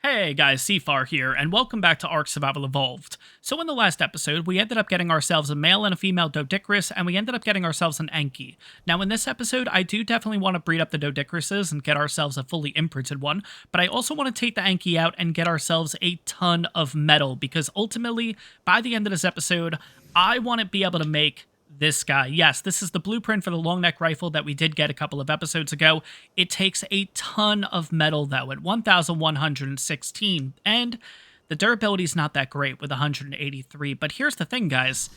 Hey guys, CFAR here, and welcome back to ARK Survival Evolved. So in the last episode, we ended up getting ourselves a male and a female Doedicurus, and we ended up getting ourselves an Enki. Now in this episode, I do definitely want to breed up the Doedicuruses and get ourselves a fully imprinted one, but I also want to take the Enki out and get ourselves a ton of metal, because ultimately, by the end of this episode, I want to be able to make this guy. Yes, this is the blueprint for the Longneck rifle that we did get a couple of episodes ago. It takes a ton of metal, though, at 1,116, and the durability is not that great with 183. But here's the thing, guys.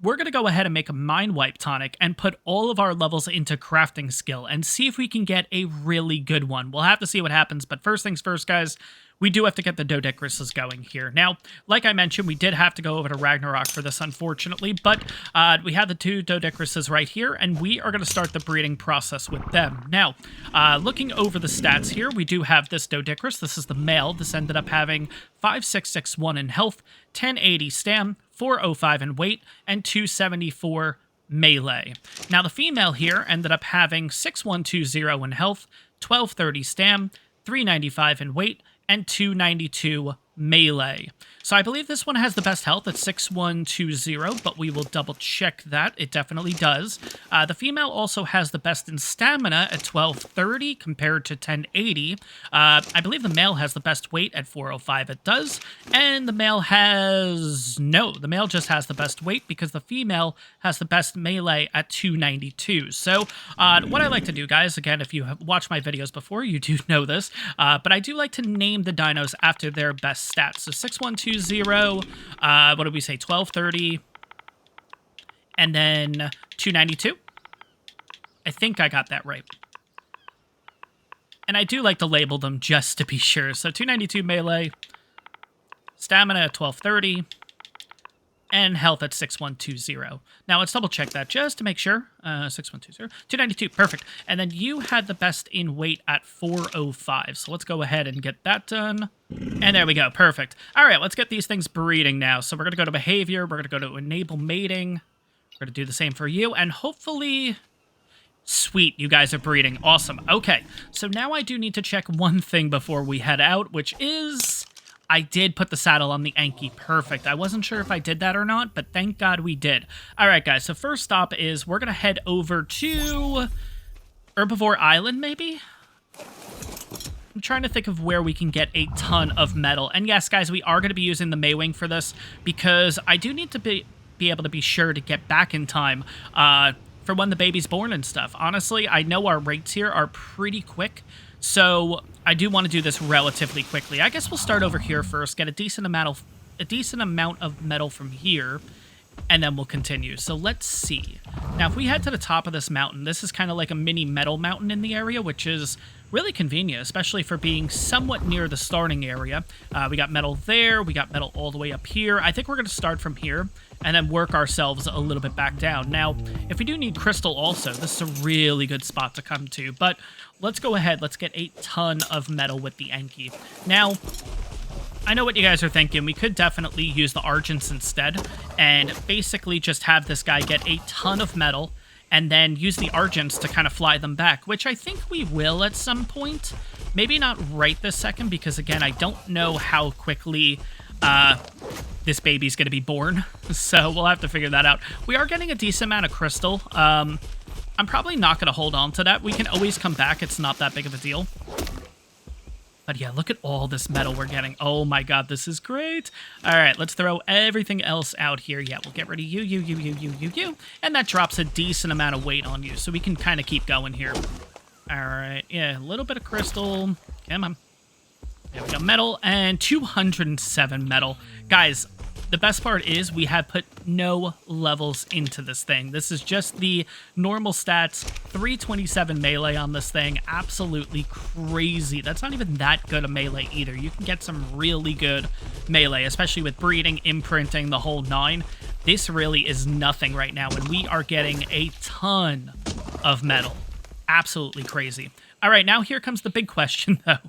We're going to go ahead and make a Mind Wipe tonic and put all of our levels into crafting skill and see if we can get a really good one. We'll have to see what happens, but first things first, guys, we do have to get the Doedicuruses going here. Now, like I mentioned, we did have to go over to Ragnarok for this, unfortunately, but we have the two Doedicuruses right here, and we are going to start the breeding process with them. Now, looking over the stats here, we do have this Doedicurus. This is the male. This ended up having 5661 in health, 1080 stam, 405 in weight, and 274 melee. Now, the female here ended up having 6120 in health, 1230 stam, 395 in weight, and 292 melee. So I believe this one has the best health at 6120, but we will double check that. It definitely does. The female also has the best in stamina at 1230 compared to 1080. I believe the male has the best weight at 405. It does. And the male has... No, the male just has the best weight because the female has the best melee at 292. So what I like to do, guys, again, if you have watched my videos before, you do know this, but I do like to name the dinos after their best stats. So 6120, what did we say, 1230, and then 292. I think I got that right. And I do like to label them just to be sure. So 292 melee, stamina at 1230, and health at 6120. Now let's double check that just to make sure. 6120, 292, perfect. And then you had the best in weight at 405. So let's go ahead and get that done. And there we go, perfect. All right, let's get these things breeding now. So we're gonna go to behavior, we're gonna go to enable mating. We're gonna do the same for you, and hopefully, sweet, you guys are breeding, awesome. Okay, so now I do need to check one thing before we head out, which is... I did put the saddle on the Enki. Perfect. I wasn't sure if I did that or not, but thank God we did. All right, guys. So first stop is we're going to head over to Herbivore Island, maybe? I'm trying to think of where we can get a ton of metal. And yes, guys, we are going to be using the Maywing for this because I do need to be able to be sure to get back in time for when the baby's born and stuff. Honestly, I know our rates here are pretty quick, so I do want to do this relatively quickly. I guess we'll start over here first, get a decent amount of metal from here, and then we'll continue. So let's see. Now, if we head to the top of this mountain, this is kind of like a mini metal mountain in the area, which is really convenient, especially for being somewhat near the starting area. We got metal there. We got metal all the way up here. I think we're going to start from here and then work ourselves a little bit back down. Now, if we do need crystal also, this is a really good spot to come to. But let's go ahead. Let's get a ton of metal with the Enki. Now, I know what you guys are thinking. We could definitely use the Argents instead and basically just have this guy get a ton of metal and then use the Argents to kind of fly them back, which I think we will at some point. Maybe not right this second because, again, I don't know how quickly this baby's going to be born, so we'll have to figure that out. We are getting a decent amount of crystal. I'm probably not going to hold on to that. We can always come back. It's not that big of a deal. But yeah, look at all this metal we're getting. Oh my god, this is great. All right, let's throw everything else out here. Yeah, we'll get rid of you. And that drops a decent amount of weight on you, so we can kind of keep going here. All right, yeah, a little bit of crystal. Come on. There we go, metal, and 207 metal. Guys, the best part is we have put no levels into this thing. This is just the normal stats, 327 melee on this thing. Absolutely crazy. That's not even that good a melee either. You can get some really good melee, especially with breeding, imprinting, the whole nine. This really is nothing right now, and we are getting a ton of metal. Absolutely crazy. All right, now here comes the big question, though.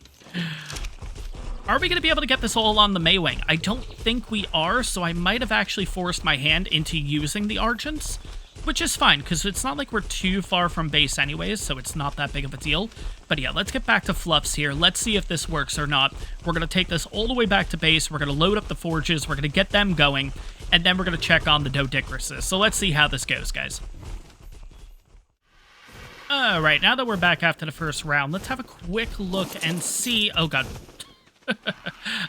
Are we going to be able to get this all on the Maywing? I don't think we are, so I might have actually forced my hand into using the Argents. which is fine, because it's not like we're too far from base anyways, so it's not that big of a deal. But yeah, let's get back to fluffs here. Let's see if this works or not. We're going to take this all the way back to base. We're going to load up the forges. We're going to get them going, and then we're going to check on the Dodicruses. So let's see how this goes, guys. All right, now that we're back after the first round, let's have a quick look and see. Oh, God.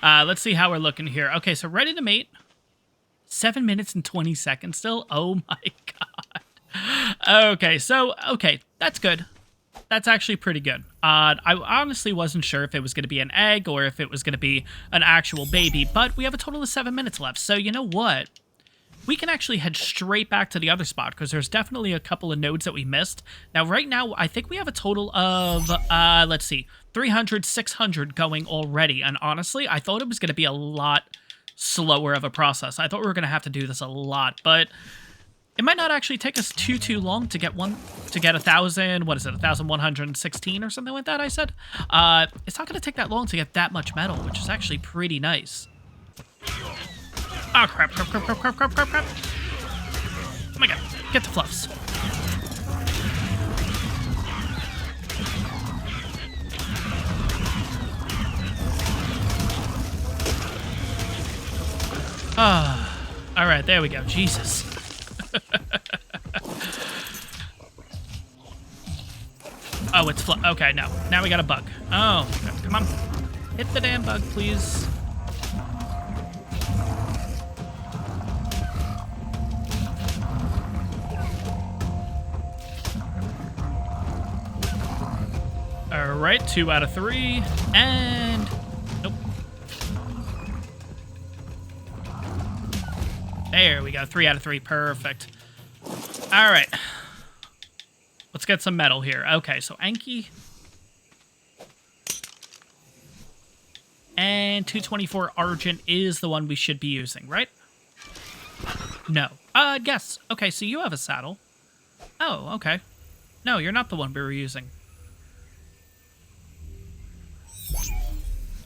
Let's see how we're looking here. Okay, so ready to mate. 7 minutes and 20 seconds still. Oh, my God. Okay, so, okay, that's good. That's actually pretty good. I honestly wasn't sure if it was going to be an egg or if it was going to be an actual baby, but we have a total of 7 minutes left. So, you know what? We can actually head straight back to the other spot because there's definitely a couple of nodes that we missed. Now, right now, I think we have a total of, let's see, 300, 600 going already. And honestly, I thought it was going to be a lot slower of a process. I thought we were going to have to do this a lot, but it might not actually take us too long to get 1,000, what is it, 1,116 or something like that, I said? It's not going to take that long to get that much metal, which is actually pretty nice. Oh, crap. Oh my God, get the fluffs. Ah, all right, there we go. Jesus. Oh, it's okay, no. Now we got a bug. Oh, come on. Hit the damn bug, please. All right, 2 out of 3, and nope. There we go, 3 out of 3, perfect. All right, let's get some metal here. Okay, so Anki and 224 Argent is the one we should be using, right? No. Yes. Okay, so you have a saddle. Oh, okay. No, you're not the one we were using.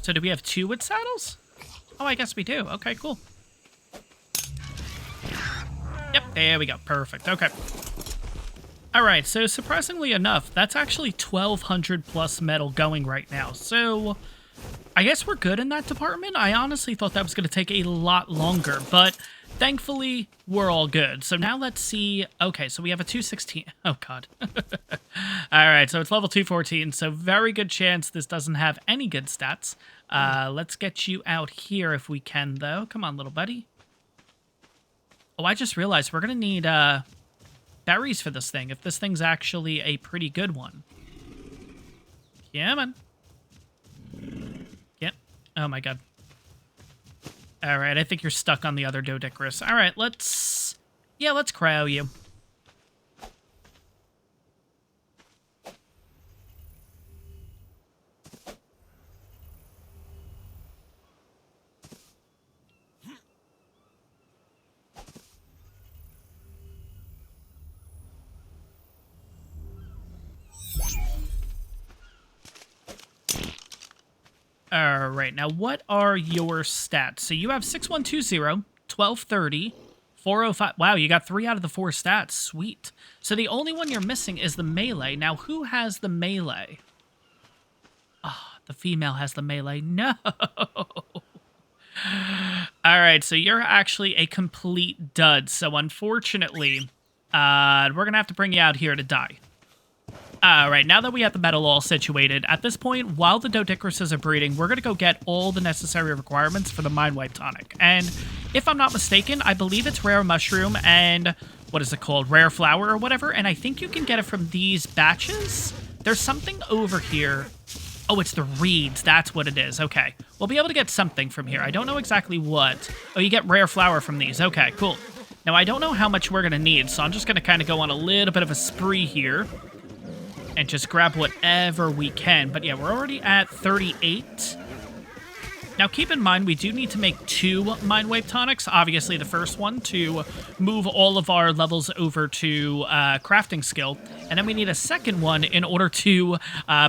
So do we have 2 with saddles? Oh, I guess we do. Okay, cool. Yep, there we go. Perfect. Okay. All right, so surprisingly enough, that's actually 1,200 plus metal going right now. So I guess we're good in that department. I honestly thought that was going to take a lot longer, but thankfully we're all good. So now let's see. Okay, so we have a 216. Oh, God. All right, so it's level 214, so very good chance this doesn't have any good stats. Let's get you out here if we can, though. Come on, little buddy. Oh, I just realized we're going to need berries for this thing, if this thing's actually a pretty good one. Yeah, man. Yep. Oh, my God. All right, I think you're stuck on the other Dodicrus. All right, let's cryo you. All right, now what are your stats? So you have 6120, 1230, 405. Wow, you got 3 out of the 4 stats. Sweet. So the only one you're missing is the melee. Now, who has the melee? Ah, the female has the melee. No. All right, so you're actually a complete dud. So unfortunately, we're going to have to bring you out here to die. All right, now that we have the metal all situated, at this point, while the Dodicruses are breeding, we're going to go get all the necessary requirements for the Mind Wipe Tonic. And if I'm not mistaken, I believe it's Rare Mushroom and, what is it called, Rare Flower or whatever, and I think you can get it from these batches. There's something over here. Oh, it's the reeds. That's what it is. Okay. We'll be able to get something from here. I don't know exactly what. Oh, you get Rare Flower from these. Okay, cool. Now, I don't know how much we're going to need, so I'm just going to kind of go on a little bit of a spree here and just grab whatever we can. But yeah, we're already at 38. Now, keep in mind, we do need to make 2 Mind Wipe Tonics. Obviously, the first one to move all of our levels over to crafting skill. And then we need a second one in order to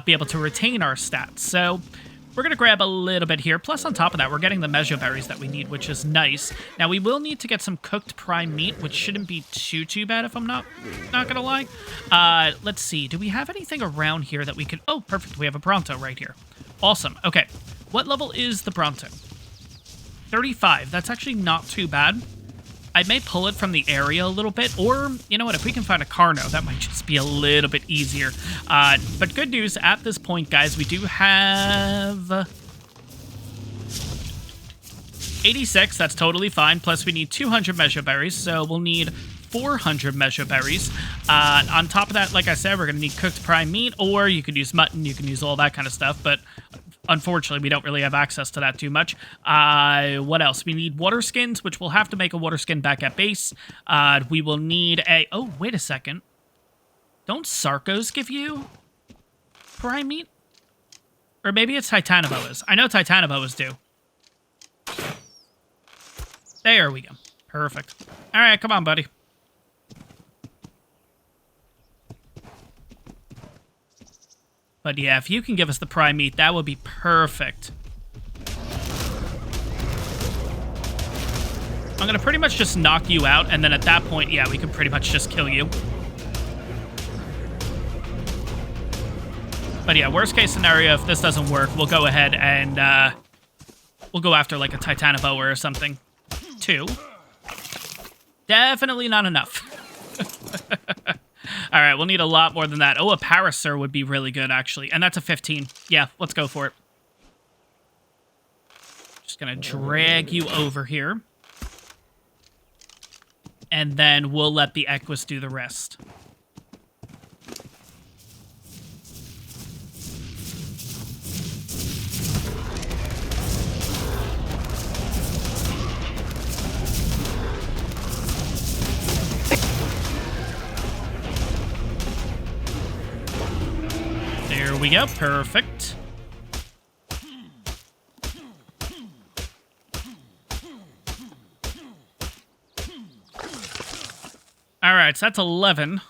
be able to retain our stats. So we're going to grab a little bit here. Plus, on top of that, we're getting the measure berries that we need, which is nice. Now, we will need to get some cooked prime meat, which shouldn't be too bad if I'm not going to lie. Let's see. Do we have anything around here that we could... Oh, perfect. We have a Bronto right here. Awesome. Okay. What level is the Bronto? 35. That's actually not too bad. I may pull it from the area a little bit, or, you know what, if we can find a Carno, that might just be a little bit easier. But good news, at this point, guys, we do have 86, that's totally fine, plus we need 200 measure berries, so we'll need 400 measure berries. On top of that, like I said, we're going to need cooked prime meat, or you could use mutton, you can use all that kind of stuff, but... Unfortunately, we don't really have access to that too much. What else? We need water skins, which we'll have to make a water skin back at base. We will need a... Oh, wait a second. Don't Sarcos give you prime meat? Or maybe it's Titanoboas. I know Titanoboas do. There we go. Perfect. All right, come on, buddy. But yeah, if you can give us the prime meat, that would be perfect. I'm going to pretty much just knock you out, and then at that point, yeah, we can pretty much just kill you. But yeah, worst case scenario, if this doesn't work, we'll go ahead and we'll go after like a Titanoboa or something. 2. Definitely not enough. All right, we'll need a lot more than that. Oh, a Parasaur would be really good, actually. And that's a 15. Yeah, let's go for it. Just going to drag you over here. And then we'll let the Equus do the rest. There we go. Perfect. All right, so that's 11.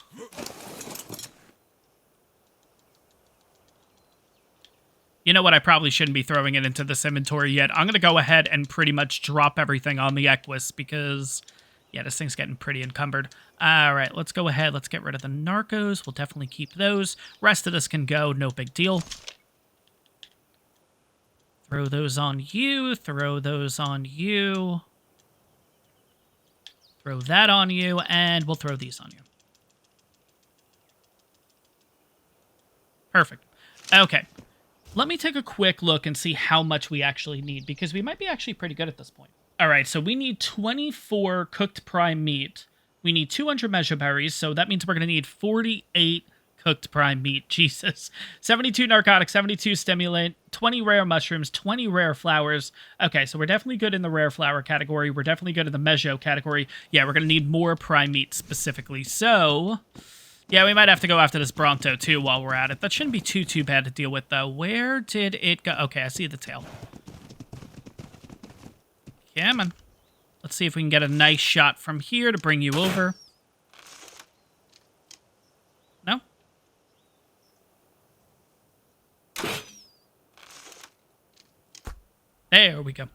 You know what? I probably shouldn't be throwing it into this inventory yet. I'm going to go ahead and pretty much drop everything on the Equus because, yeah, this thing's getting pretty encumbered. All right, let's go ahead. Let's get rid of the Narcos. We'll definitely keep those. Rest of this can go. No big deal. Throw those on you. Throw those on you. Throw that on you. And we'll throw these on you. Perfect. Okay. Let me take a quick look and see how much we actually need, because we might be actually pretty good at this point. All right, so we need 24 cooked prime meat. We need 200 measure berries, so that means we're going to need 48 cooked prime meat. Jesus. 72 narcotics, 72 stimulant, 20 rare mushrooms, 20 rare flowers. Okay, so we're definitely good in the rare flower category. We're definitely good in the measure category. Yeah, we're going to need more prime meat specifically. So, yeah, we might have to go after this Bronto, too, while we're at it. That shouldn't be too bad to deal with, though. Where did it go? Okay, I see the tail. Yeah, man. Let's see if we can get a nice shot from here to bring you over. No? There we go.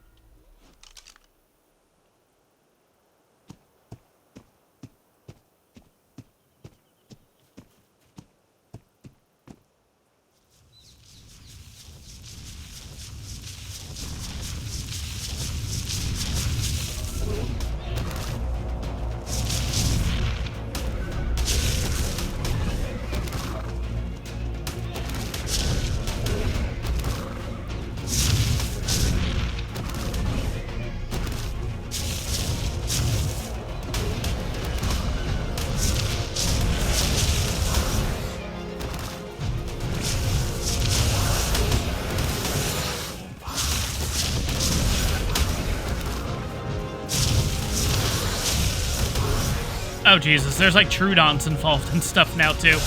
Oh, Jesus. There's, like, Trudons involved and stuff now, too.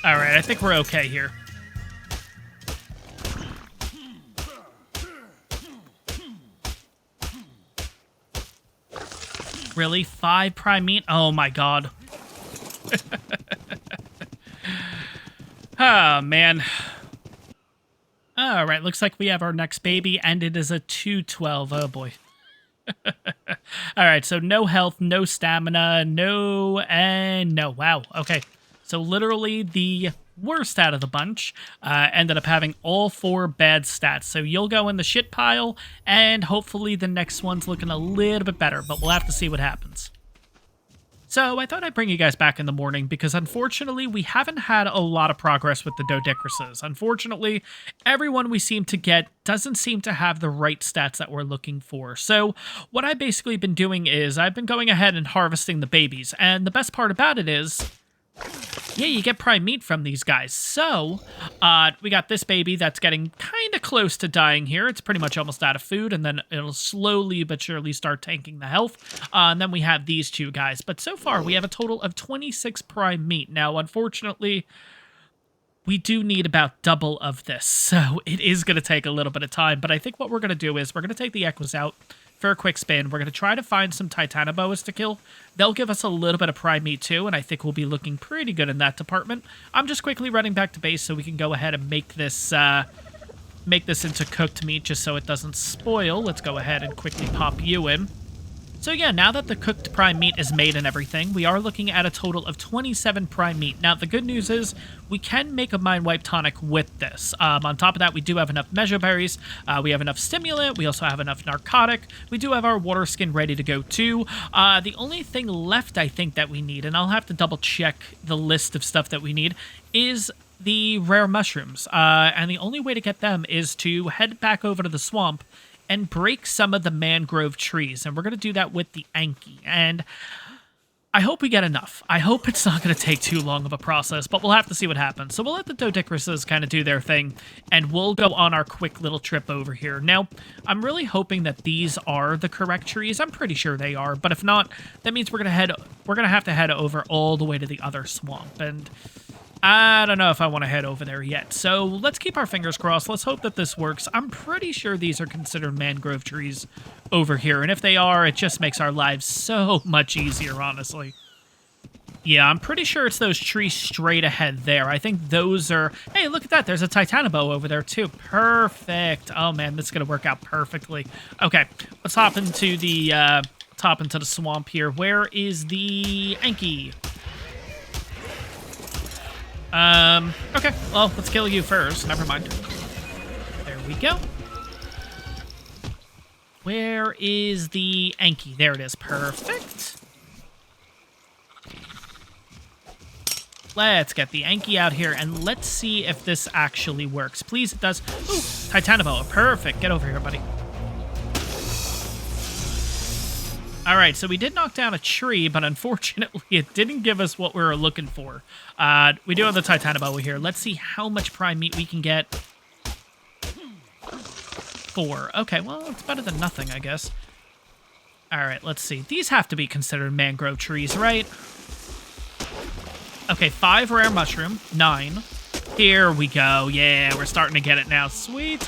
All right, I think we're okay here. Really? 5 prime meat? Oh my god. Oh, man. All right, looks like we have our next baby, and it is a 212. Oh, boy. All right, so no health, no stamina, no, and no. Wow, okay. So literally the worst out of the bunch ended up having all 4 bad stats. So you'll go in the shit pile, and hopefully the next one's looking a little bit better, but we'll have to see what happens. So I thought I'd bring you guys back in the morning because unfortunately we haven't had a lot of progress with the Dodicruses. Unfortunately, everyone we seem to get doesn't seem to have the right stats that we're looking for. So what I've basically been doing is I've been going ahead and harvesting the babies. And the best part about it is, yeah, you get prime meat from these guys. So, we got this baby that's getting kind of close to dying here. It's pretty much almost out of food, and then it'll slowly but surely start tanking the health. And then we have these 2 guys. But so far, we have a total of 26 prime meat. Now, unfortunately, we do need about double of this. So, it is going to take a little bit of time. But I think what we're going to do is we're going to take the Echoes out for a quick spin. We're going to try to find some Titanoboas to kill. They'll give us a little bit of prime meat too, and I think we'll be looking pretty good in that department. I'm just quickly running back to base so we can go ahead and make this into cooked meat just so it doesn't spoil. Let's go ahead and quickly pop you in. So yeah, now that the cooked prime meat is made and everything, we are looking at a total of 27 prime meat. Now, the good news is we can make a Mind Wipe tonic with this. On top of that, we do have enough measure berries. We have enough stimulant. We also have enough narcotic. We do have our water skin ready to go too. The only thing left, I think, that we need, and I'll have to double check the list of stuff that we need, is the rare mushrooms. And the only way to get them is to head back over to the swamp and break some of the mangrove trees. And we're going to do that with the Anki. And I hope we get enough. I hope it's not going to take too long of a process, but we'll have to see what happens. So we'll let the Dodicruses kind of do their thing, and we'll go on our quick little trip over here. Now, I'm really hoping that these are the correct trees. I'm pretty sure they are, but if not, that means we're going to have to head over all the way to the other swamp. And I don't know if I want to head over there yet. So let's keep our fingers crossed. Let's hope that this works. I'm pretty sure these are considered mangrove trees over here. And if they are, it just makes our lives so much easier, honestly. Yeah, I'm pretty sure it's those trees straight ahead there. I think those are... Hey, look at that. There's a Titanoboa over there, too. Perfect. Oh, man, this is going to work out perfectly. Okay, let's hop into the swamp here. Where is the Anki? Okay, well, let's kill you first. Never mind. There we go. Where is the Anki? There it is. Perfect. Let's get the Anki out here, and let's see if this actually works. Please, it does. Ooh, Titanoboa. Perfect. Get over here, buddy. All right, so we did knock down a tree, but unfortunately, it didn't give us what we were looking for. We do have the Titanoboa here. Let's see how much prime meat we can get. 4. Okay, well, it's better than nothing, I guess. All right, let's see. These have to be considered mangrove trees, right? Okay, 5 rare mushroom. 9. Here we go. Yeah, we're starting to get it now. Sweet.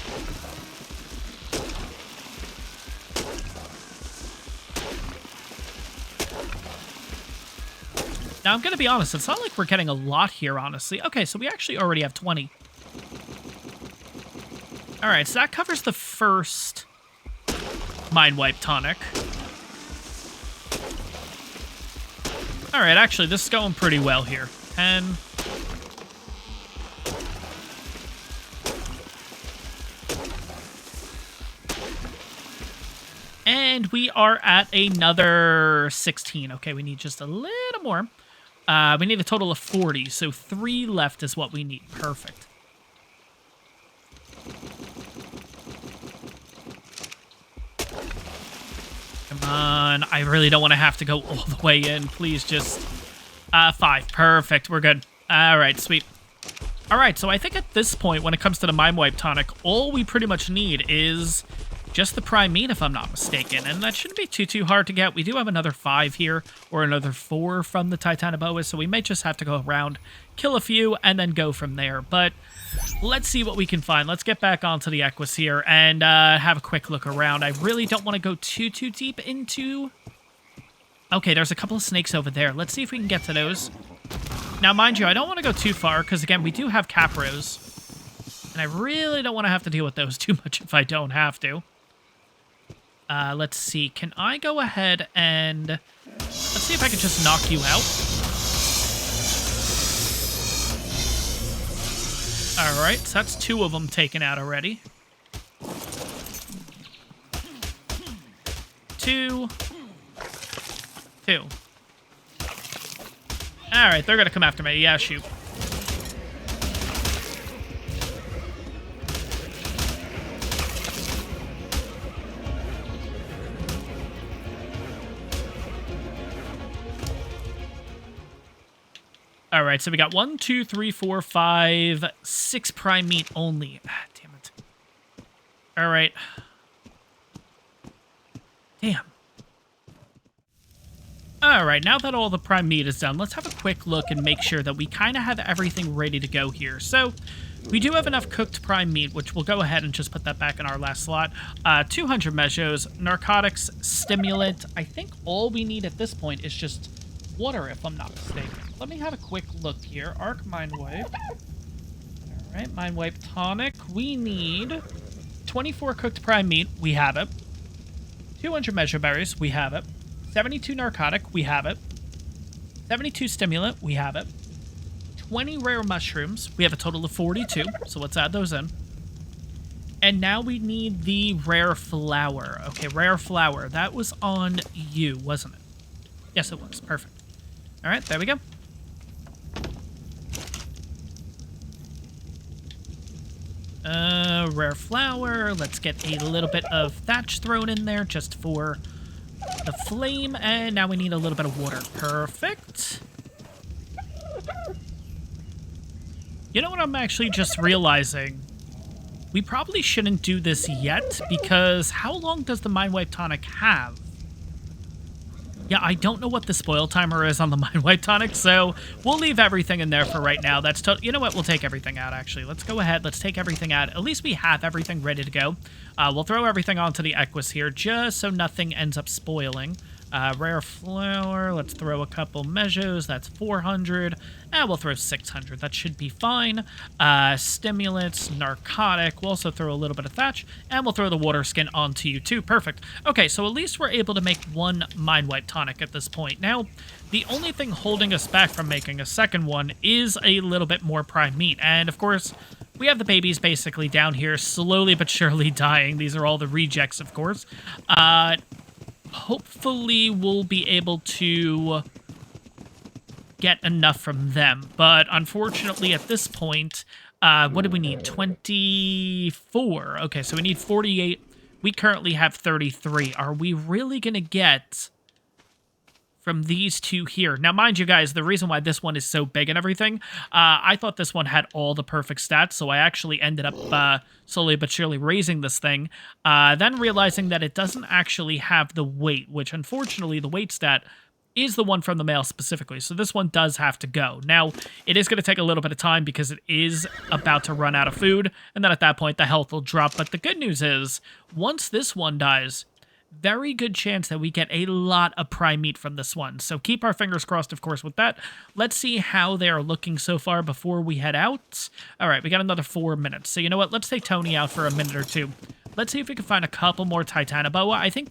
Now, I'm going to be honest, it's not like we're getting a lot here, honestly. Okay, so we actually already have 20. All right, so that covers the first Mind Wipe tonic. All right, actually, this is going pretty well here. 10. And we are at another 16. Okay, we need just a little more. We need a total of 40, so 3 left is what we need. Perfect. Come on. I really don't want to have to go all the way in. Please just... 5. Perfect. We're good. All right, sweet. All right, so I think at this point, when it comes to the Mind Wipe tonic, all we pretty much need is just the prime meat, if I'm not mistaken, and that shouldn't be too hard to get. We do have another 5 here, or another 4 from the Titanoboa, so we may just have to go around, kill a few, and then go from there. But let's see what we can find. Let's get back onto the Equus here and have a quick look around. I really don't want to go too deep into... Okay, there's a couple of snakes over there. Let's see if we can get to those. Now, mind you, I don't want to go too far, because, again, we do have Capros. And I really don't want to have to deal with those too much if I don't have to. Let's see. Can I go ahead and... Let's see if I can just knock you out. Alright, so that's 2 of them taken out already. 2. Alright, they're gonna come after me. Yeah, shoot. Alright, so we got 1, 2, 3, 4, 5, 6 prime meat only. Ah, damn it. Alright. Damn. Alright, now that all the prime meat is done, let's have a quick look and make sure that we kind of have everything ready to go here. So, we do have enough cooked prime meat, which we'll go ahead and just put that back in our last slot. 200 measures, narcotics, stimulant. I think all we need at this point is just water, if I'm not mistaken. Let me have a quick look here. ARK Mind Wipe. Alright, Mind Wipe Tonic. We need 24 cooked prime meat. We have it. 200 measure berries. We have it. 72 narcotic. We have it. 72 stimulant. We have it. 20 rare mushrooms. We have a total of 42. So let's add those in. And now we need the rare flower. Okay, rare flower. That was on you, wasn't it? Yes, it was. Perfect. All right, there we go. Rare flower. Let's get a little bit of thatch thrown in there just for the flame. And now we need a little bit of water. Perfect. You know what I'm actually just realizing? We probably shouldn't do this yet, because how long does the Mind Wipe Tonic have? Yeah, I don't know what the spoil timer is on the Mind Wipe Tonic, so we'll leave everything in there for right now. That's you know what? We'll take everything out, actually. Let's go ahead. Let's take everything out. At least we have everything ready to go. We'll throw everything onto the Equus here, just so nothing ends up spoiling. Rare flower. Let's throw a couple measures. That's 400. We'll throw 600. That should be fine. Stimulants, narcotic. We'll also throw a little bit of thatch. And we'll throw the water skin onto you too. Perfect. Okay, so at least we're able to make 1 Mind Wipe Tonic at this point. Now, the only thing holding us back from making a second one is a little bit more prime meat. And, of course, we have the babies basically down here slowly but surely dying. These are all the rejects, of course. Hopefully we'll be able to get enough from them. But unfortunately at this point, what do we need? 24. Okay, so we need 48. We currently have 33. Are we really going to get from these 2 here? Now, mind you guys, the reason why this one is so big and everything, I thought this one had all the perfect stats, so I actually ended up slowly but surely raising this thing, then realizing that it doesn't actually have the weight, which unfortunately the weight stat is the one from the male specifically, so this one does have to go. Now, it is going to take a little bit of time because it is about to run out of food, and then at that point the health will drop, but the good news is, once this one dies, very good chance that we get a lot of prime meat from this one. So keep our fingers crossed, of course, with that. Let's see how they are looking so far before we head out. All right, we got another 4 minutes. So you know what? Let's take Tony out for a minute or 2. Let's see if we can find a couple more Titanoboa. I think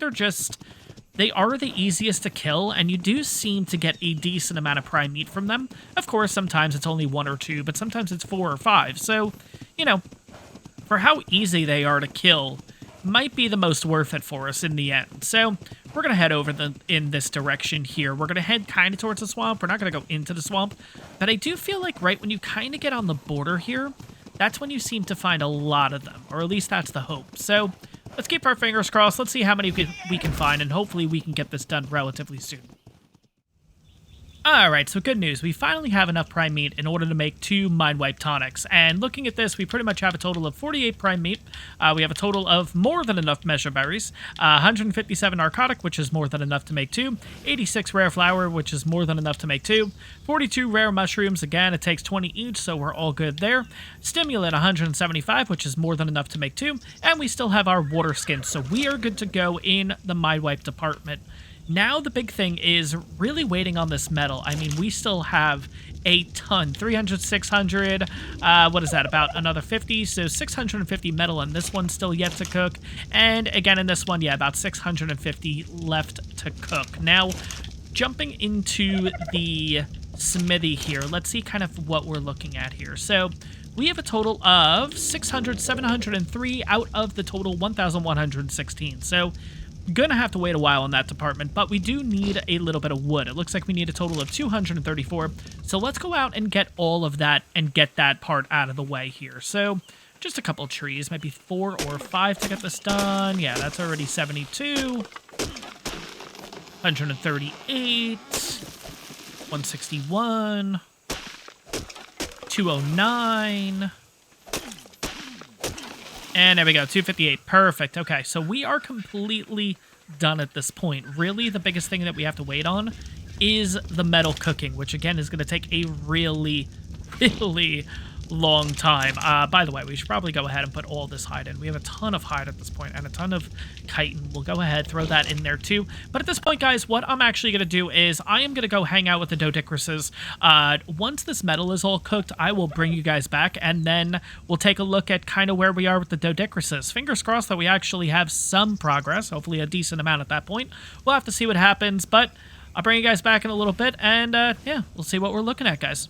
they are the easiest to kill, and you do seem to get a decent amount of prime meat from them. Of course, sometimes it's only 1 or 2, but sometimes it's 4 or 5. So, you know, for how easy they are to kill, might be the most worth it for us in the end. So we're going to head over in this direction here. We're going to head kind of towards the swamp. We're not going to go into the swamp. But I do feel like right when you kind of get on the border here, that's when you seem to find a lot of them. Or at least that's the hope. So let's keep our fingers crossed. Let's see how many we can find. And hopefully we can get this done relatively soon. Alright, so good news. We finally have enough prime meat in order to make 2 Mind Wipe tonics. And looking at this, we pretty much have a total of 48 prime meat. We have a total of more than enough measure berries. 157 narcotic, which is more than enough to make 2. 86 rare flour, which is more than enough to make 2. 42 rare mushrooms. Again, it takes 20 each, so we're all good there. Stimulant 175, which is more than enough to make 2. And we still have our water skin, so we are good to go in the Mind Wipe department. Now the big thing is really waiting on this metal. I mean, we still have a ton. 300, 600, what is that, about another 50? So 650 metal, and this one's still yet to cook. And again, in this one, yeah, about 650 left to cook. Now, jumping into the smithy here, let's see kind of what we're looking at here. So we have a total of 600, 703 out of the total 1,116. So gonna have to wait a while in that department, but we do need a little bit of wood. It looks like we need a total of 234. So let's go out and get all of that and get that part out of the way here. So just a couple trees, maybe 4 or 5 to get this done. Yeah, that's already 72. 138. 161. 209. And there we go, 258. Perfect. Okay, so we are completely done at this point. Really, the biggest thing that we have to wait on is the metal cooking, which, again, is going to take a really, really long time. By the way, we should probably go ahead and put all this hide in. We have a ton of hide at this point and a ton of chitin. We'll go ahead, throw that in there too. But at this point, guys, what I'm actually going to do is I am going to go hang out with the Dodicruses. Once this metal is all cooked, I will bring you guys back, and then we'll take a look at kind of where we are with the Dodicruses. Fingers crossed that we actually have some progress, hopefully a decent amount at that point. We'll have to see what happens, but I'll bring you guys back in a little bit, and yeah, we'll see what we're looking at, guys.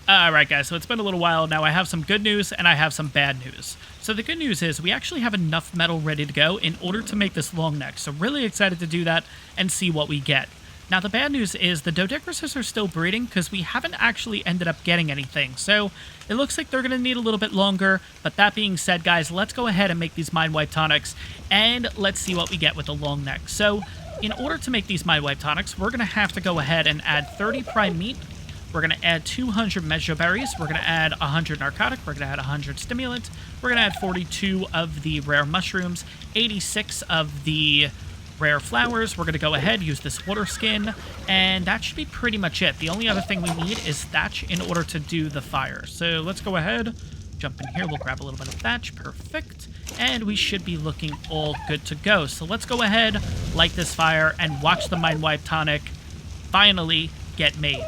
Alright guys, so it's been a little while now. I have some good news and I have some bad news. So the good news is we actually have enough metal ready to go in order to make this long neck. So really excited to do that and see what we get. Now the bad news is the Dodicruses are still breeding because we haven't actually ended up getting anything. So it looks like they're going to need a little bit longer. But that being said, guys, let's go ahead and make these Mind Wipe tonics and let's see what we get with the long neck. So in order to make these Mind Wipe tonics, we're going to have to go ahead and add 30 prime meat. We're going to add 200 measure berries. We're going to add 100 narcotic. We're going to add 100 stimulant. We're going to add 42 of the rare mushrooms, 86 of the rare flowers. We're going to go ahead, use this water skin, and that should be pretty much it. The only other thing we need is thatch in order to do the fire. So let's go ahead, jump in here. We'll grab a little bit of thatch. Perfect. And we should be looking all good to go. So let's go ahead, light this fire, and watch the Mind Wipe tonic finally get made.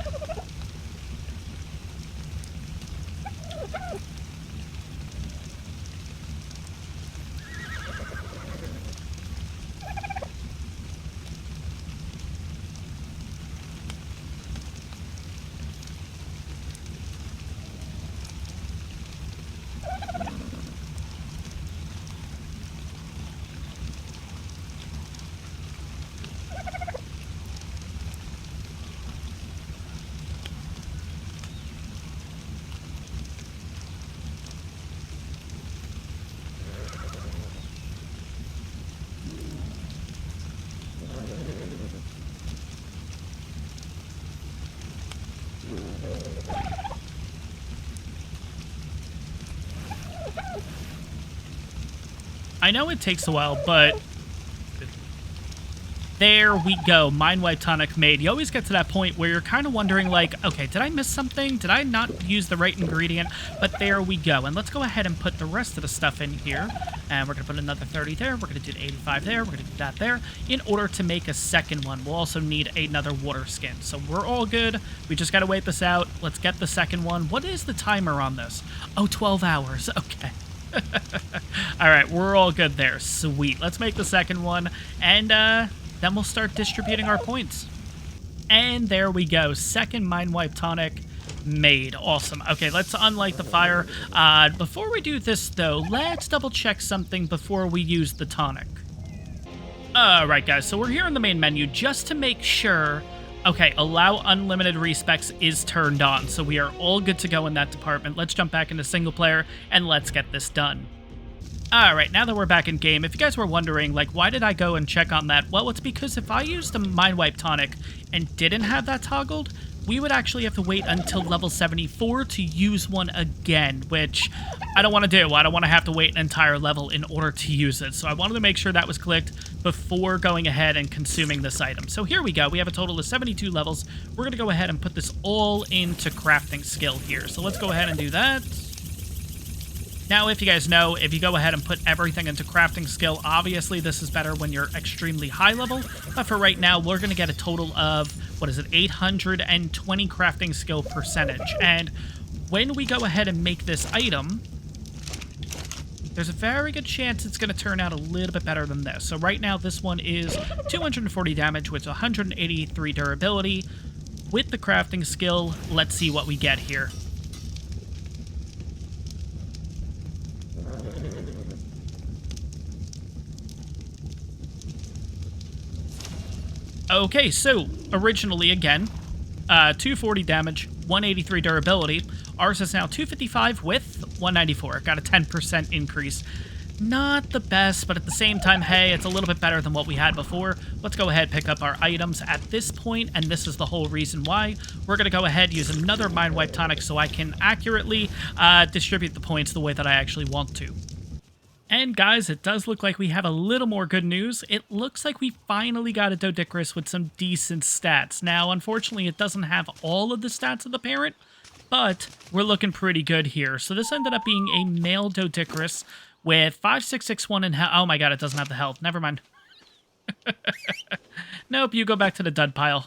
I know it takes a while, but there we go. Mind Wipe tonic made. You always get to that point where you're kind of wondering, like, okay, did I miss something? Did I not use the right ingredient? But there we go. And let's go ahead and put the rest of the stuff in here. And we're going to put another 30 there. We're going to do 85 there. We're going to do that there. In order to make a second one, we'll also need another water skin. So we're all good. We just got to wait this out. Let's get the second one. What is the timer on this? Oh, 12 hours. Okay. All right, we're all good there. Sweet. Let's make the second one, and then we'll start distributing our points. And there we go. Second Mind Wipe tonic made. Awesome. Okay, let's unlight the fire. Before we do this, though, let's double check something before we use the tonic. All right, guys, so we're here in the main menu just to make sure. Okay, allow unlimited respecs is turned on, so we are all good to go in that department. Let's jump back into single player, and let's get this done. All right, now that we're back in game, if you guys were wondering, like, why did I go and check on that? Well, it's because if I used a Mind Wipe Tonic and didn't have that toggled, we would actually have to wait until level 74 to use one again, which I don't want to do. I don't want to have to wait an entire level in order to use it. So I wanted to make sure that was clicked before going ahead and consuming this item. So here we go. We have a total of 72 levels. We're going to go ahead and put this all into crafting skill here. So let's go ahead and do that. Now, if you guys know, if you go ahead and put everything into crafting skill, obviously this is better when you're extremely high level. But for right now, we're going to get a total of, 820 crafting skill percentage. And when we go ahead and make this item, there's a very good chance it's going to turn out a little bit better than this. So right now, this one is 240 damage with 183 durability. With the crafting skill, let's see what we get here. Okay, so originally, again, 240 damage, 183 durability. Ours is now 255 with 194. Got a 10% increase. Not the best, but at the same time, hey, it's a little bit better than what we had before. Let's go ahead and pick up our items at this point, and this is the whole reason why. We're going to go ahead and use another Mind Wipe Tonic so I can accurately distribute the points the way that I actually want to. And guys, it does look like we have a little more good news. It looks like we finally got a Doedicurus with some decent stats. Now, unfortunately, it doesn't have all of the stats of the parent, but we're looking pretty good here. So this ended up being a male Doedicurus with 5661 in health. Oh my god, it doesn't have the health. Never mind. Nope, you go back to the dud pile.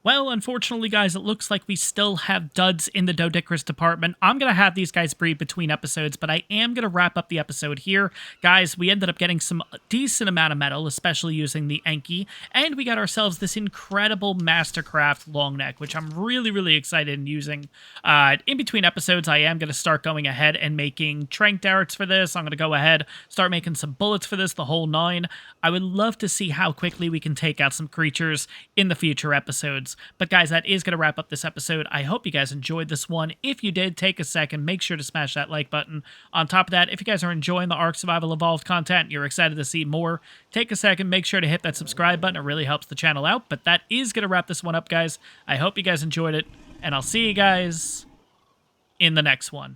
Well, unfortunately, guys, it looks like we still have duds in the Doedicurus department. I'm going to have these guys breed between episodes, but I am going to wrap up the episode here. Guys, we ended up getting some decent amount of metal, especially using the Enki, and we got ourselves this incredible Mastercraft Longneck, which I'm really, really excited in using. In between episodes, I am going to start going ahead and making trank darts for this. I'm going to go ahead, start making some bullets for this, the whole nine. I would love to see how quickly we can take out some creatures in the future episodes. But guys, that is going to wrap up this episode. I hope you guys enjoyed this one. If you did, take a second, make sure to smash that like button. On top of that, if you guys are enjoying the ARK Survival Evolved content, you're excited to see more, take a second, make sure to hit that subscribe button. It really helps the channel out. But that is going to wrap this one up, guys. I hope you guys enjoyed it, and I'll see you guys in the next one.